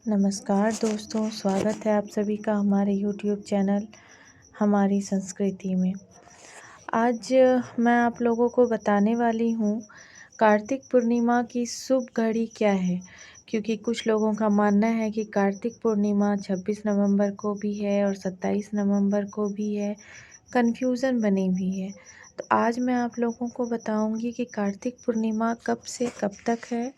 नमस्कार दोस्तों, स्वागत है आप सभी का हमारे YouTube चैनल हमारी संस्कृति में। आज मैं आप लोगों को बताने वाली हूँ कार्तिक पूर्णिमा की शुभ घड़ी क्या है, क्योंकि कुछ लोगों का मानना है कि कार्तिक पूर्णिमा 26 नवंबर को भी है और 27 नवंबर को भी है। कन्फ्यूज़न बनी हुई है। तो आज मैं आप लोगों को बताऊंगी कि कार्तिक पूर्णिमा कब से कब तक है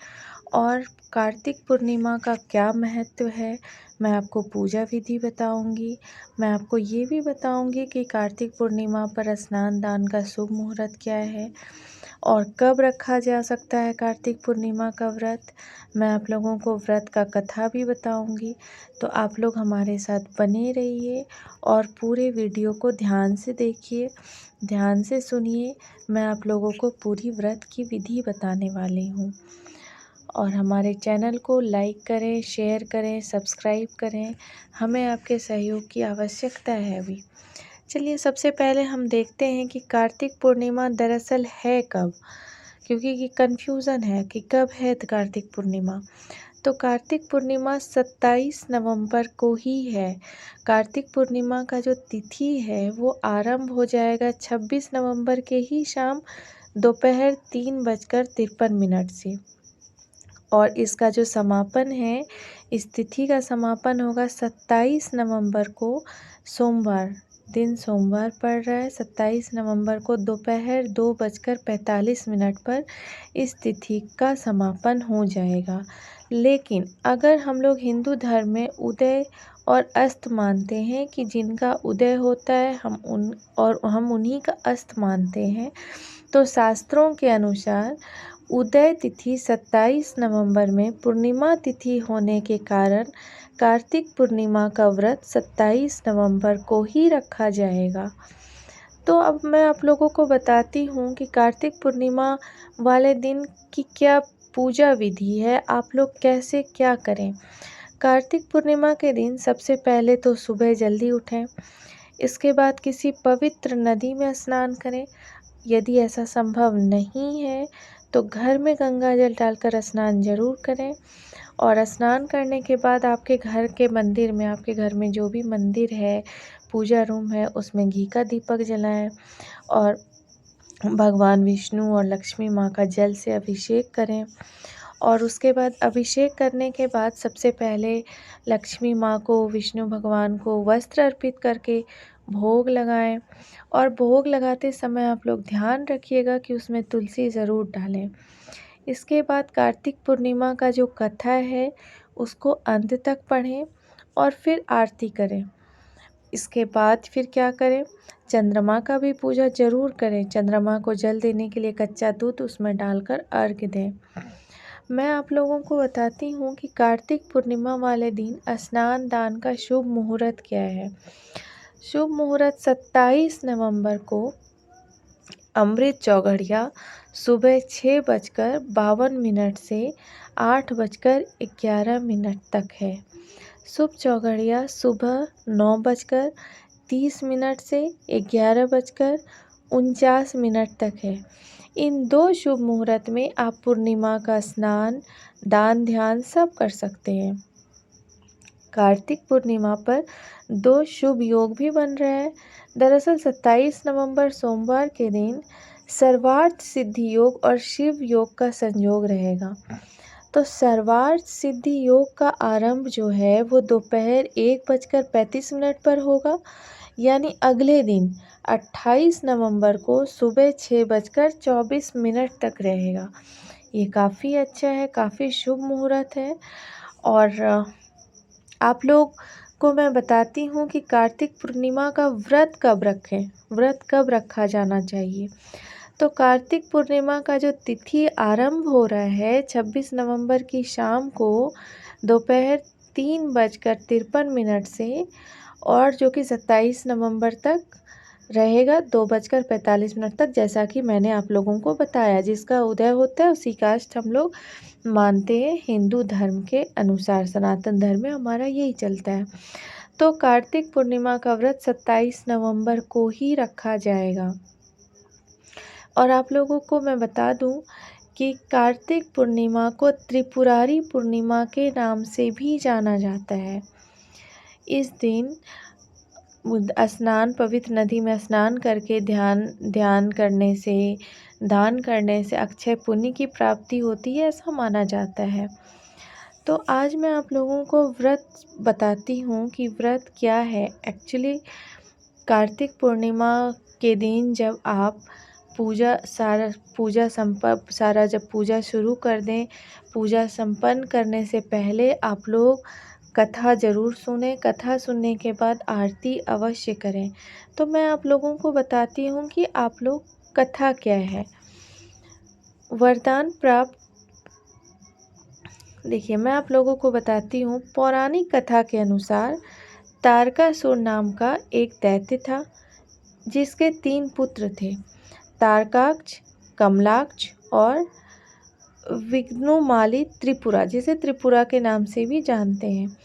और कार्तिक पूर्णिमा का क्या महत्व है। मैं आपको पूजा विधि बताऊंगी। मैं आपको ये भी बताऊंगी कि कार्तिक पूर्णिमा पर स्नान दान का शुभ मुहूर्त क्या है और कब रखा जा सकता है कार्तिक पूर्णिमा का व्रत। मैं आप लोगों को व्रत का कथा भी बताऊंगी। तो आप लोग हमारे साथ बने रहिए और पूरे वीडियो को ध्यान से देखिए, ध्यान से सुनिए। मैं आप लोगों को पूरी व्रत की विधि बताने वाली हूँ। और हमारे चैनल को लाइक करें, शेयर करें, सब्सक्राइब करें। हमें आपके सहयोग की आवश्यकता है अभी। चलिए सबसे पहले हम देखते हैं कि कार्तिक पूर्णिमा दरअसल है कब, क्योंकि ये कन्फ्यूज़न है कि कब है कार्तिक पूर्णिमा। तो कार्तिक पूर्णिमा 27 नवंबर को ही है। कार्तिक पूर्णिमा का जो तिथि है वो आरंभ हो जाएगा 26 नवंबर के ही शाम दोपहर 3:53 से। और इसका जो समापन है, इस तिथि का समापन होगा 27 नवंबर को सोमवार, दिन सोमवार पड़ रहा है। 27 नवंबर को दोपहर 2:45 पर इस तिथि का समापन हो जाएगा। लेकिन अगर हम लोग हिंदू धर्म में उदय और अस्त मानते हैं कि जिनका उदय होता है हम उन्हीं का अस्त मानते हैं, तो शास्त्रों के अनुसार उदय तिथि 27 नवंबर में पूर्णिमा तिथि होने के कारण कार्तिक पूर्णिमा का व्रत 27 नवंबर को ही रखा जाएगा। तो अब मैं आप लोगों को बताती हूँ कि कार्तिक पूर्णिमा वाले दिन की क्या पूजा विधि है, आप लोग कैसे क्या करें। कार्तिक पूर्णिमा के दिन सबसे पहले तो सुबह जल्दी उठें, इसके बाद किसी पवित्र नदी में स्नान करें। यदि ऐसा संभव नहीं है तो घर में गंगा जल डालकर स्नान जरूर करें। और स्नान करने के बाद आपके घर के मंदिर में, आपके घर में जो भी मंदिर है, पूजा रूम है, उसमें घी का दीपक जलाएं और भगवान विष्णु और लक्ष्मी माँ का जल से अभिषेक करें। और उसके बाद अभिषेक करने के बाद सबसे पहले लक्ष्मी माँ को, विष्णु भगवान को वस्त्र अर्पित करके भोग लगाएं। और भोग लगाते समय आप लोग ध्यान रखिएगा कि उसमें तुलसी ज़रूर डालें। इसके बाद कार्तिक पूर्णिमा का जो कथा है उसको अंत तक पढ़ें और फिर आरती करें। इसके बाद फिर क्या करें, चंद्रमा का भी पूजा जरूर करें। चंद्रमा को जल देने के लिए कच्चा दूध उसमें डालकर अर्घ्य दें। मैं आप लोगों को बताती हूँ कि कार्तिक पूर्णिमा वाले दिन स्नान दान का शुभ मुहूर्त क्या है। शुभ मुहूर्त 27 नवंबर को अमृत चौघड़िया सुबह 6:52 से 8:11 तक है। शुभ चौघड़िया सुबह 9:30 से 11:49 तक है। इन दो शुभ मुहूर्त में आप पूर्णिमा का स्नान, दान, ध्यान सब कर सकते हैं। कार्तिक पूर्णिमा पर दो शुभ योग भी बन रहे हैं। दरअसल 27 नवंबर सोमवार के दिन सर्वार्थ सिद्धि योग और शिव योग का संयोग रहेगा। तो सर्वार्थ सिद्धि योग का आरंभ जो है वो दोपहर 1:35 पर होगा, यानी अगले दिन 28 नवंबर को सुबह 6:24 तक रहेगा। ये काफ़ी अच्छा है, काफ़ी शुभ मुहूर्त है। और आप लोग को मैं बताती हूँ कि कार्तिक पूर्णिमा का व्रत कब रखें, व्रत कब रखा जाना चाहिए। तो कार्तिक पूर्णिमा का जो तिथि आरंभ हो रहा है 26 नवंबर की शाम को दोपहर 3:53 से, और जो कि 27 नवंबर तक रहेगा 2:45 तक, जैसा कि मैंने आप लोगों को बताया। जिसका उदय होता है उसी कास्ट हम लोग मानते हैं हिंदू धर्म के अनुसार। सनातन धर्म में हमारा यही चलता है। तो कार्तिक पूर्णिमा का व्रत 27 नवंबर को ही रखा जाएगा। और आप लोगों को मैं बता दूं कि कार्तिक पूर्णिमा को त्रिपुरारी पूर्णिमा के नाम से भी जाना जाता है। इस दिन पवित्र नदी में स्नान करके ध्यान करने से, दान करने से अक्षय पुण्य की प्राप्ति होती है, ऐसा माना जाता है। तो आज मैं आप लोगों को व्रत बताती हूँ कि व्रत क्या है। एक्चुअली कार्तिक पूर्णिमा के दिन जब आप जब पूजा शुरू कर दें, पूजा संपन्न करने से पहले आप लोग कथा ज़रूर सुने। कथा सुनने के बाद आरती अवश्य करें। तो मैं आप लोगों को बताती हूँ कि आप लोग कथा क्या है। वरदान प्राप्त, देखिए मैं आप लोगों को बताती हूँ। पौराणिक कथा के अनुसार तारकासुर नाम का एक दैत्य था, जिसके 3 पुत्र थे, तारकाक्ष, कमलाक्ष और विघ्नोमाली त्रिपुरा, जिसे त्रिपुरा के नाम से भी जानते हैं।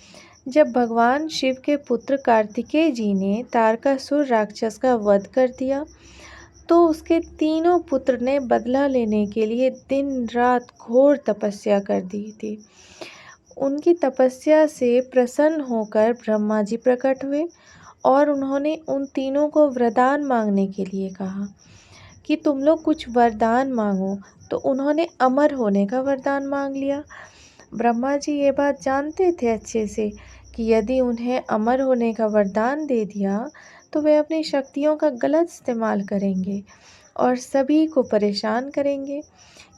जब भगवान शिव के पुत्र कार्तिकेय जी ने तारकासुर राक्षस का वध कर दिया, तो उसके तीनों पुत्र ने बदला लेने के लिए दिन रात घोर तपस्या कर दी थी। उनकी तपस्या से प्रसन्न होकर ब्रह्मा जी प्रकट हुए और उन्होंने उन तीनों को वरदान मांगने के लिए कहा कि तुम लोग कुछ वरदान मांगो। तो उन्होंने अमर होने का वरदान मांग लिया। ब्रह्मा जी ये बात जानते थे अच्छे से कि यदि उन्हें अमर होने का वरदान दे दिया तो वे अपनी शक्तियों का गलत इस्तेमाल करेंगे और सभी को परेशान करेंगे।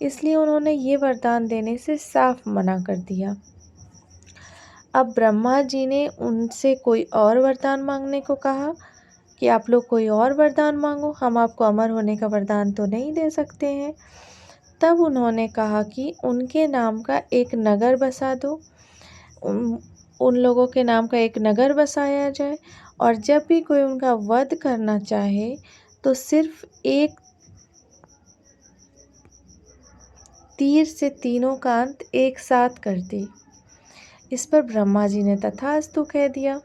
इसलिए उन्होंने ये वरदान देने से साफ मना कर दिया। अब ब्रह्मा जी ने उनसे कोई और वरदान मांगने को कहा कि आप लोग कोई और वरदान मांगो, हम आपको अमर होने का वरदान तो नहीं दे सकते हैं। तब उन्होंने कहा कि उनके नाम का एक नगर बसा दो, उन लोगों के नाम का एक नगर बसाया जाए, और जब भी कोई उनका वध करना चाहे तो सिर्फ एक तीर से तीनों का अंत एक साथ कर दे। इस पर ब्रह्मा जी ने तथास्तु कह दिया।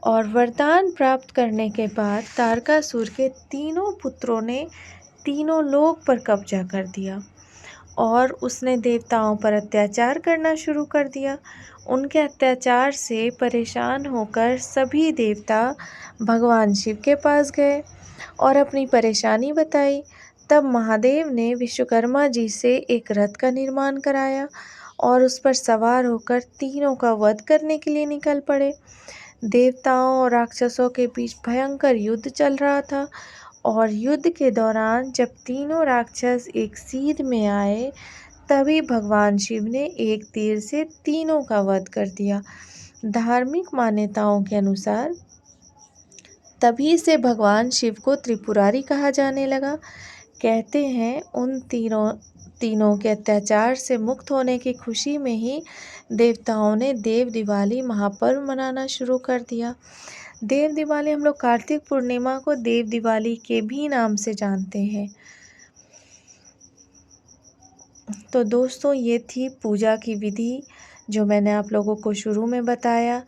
और वरदान प्राप्त करने के बाद तारकासुर के तीनों पुत्रों ने तीनों लोक पर कब्जा कर दिया और उसने देवताओं पर अत्याचार करना शुरू कर दिया। उनके अत्याचार से परेशान होकर सभी देवता भगवान शिव के पास गए और अपनी परेशानी बताई। तब महादेव ने विश्वकर्मा जी से एक रथ का निर्माण कराया और उस पर सवार होकर तीनों का वध करने के लिए निकल पड़े। देवताओं और राक्षसों के बीच भयंकर युद्ध चल रहा था और युद्ध के दौरान जब तीनों राक्षस एक सीध में आए, तभी भगवान शिव ने एक तीर से तीनों का वध कर दिया। धार्मिक मान्यताओं के अनुसार तभी से भगवान शिव को त्रिपुरारी कहा जाने लगा। कहते हैं उन तीनों के अत्याचार से मुक्त होने की खुशी में ही देवताओं ने देव दिवाली महापर्व मनाना शुरू कर दिया। देव दिवाली हम लोग कार्तिक पूर्णिमा को देव दिवाली के भी नाम से जानते हैं। तो दोस्तों, ये थी पूजा की विधि जो मैंने आप लोगों को शुरू में बताया।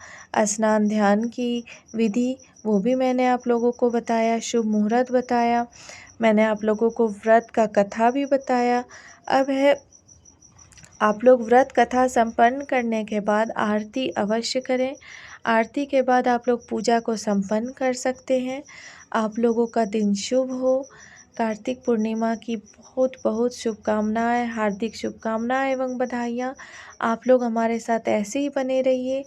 स्नान ध्यान की विधि वो भी मैंने आप लोगों को बताया। शुभ मुहूर्त बताया। मैंने आप लोगों को व्रत का कथा भी बताया। अब है आप लोग व्रत कथा संपन्न करने के बाद आरती अवश्य करें। आरती के बाद आप लोग पूजा को संपन्न कर सकते हैं। आप लोगों का दिन शुभ हो। कार्तिक पूर्णिमा की बहुत बहुत शुभकामनाएं, हार्दिक शुभकामनाएं एवं बधाइयाँ। आप लोग हमारे साथ ऐसे ही बने रहिए।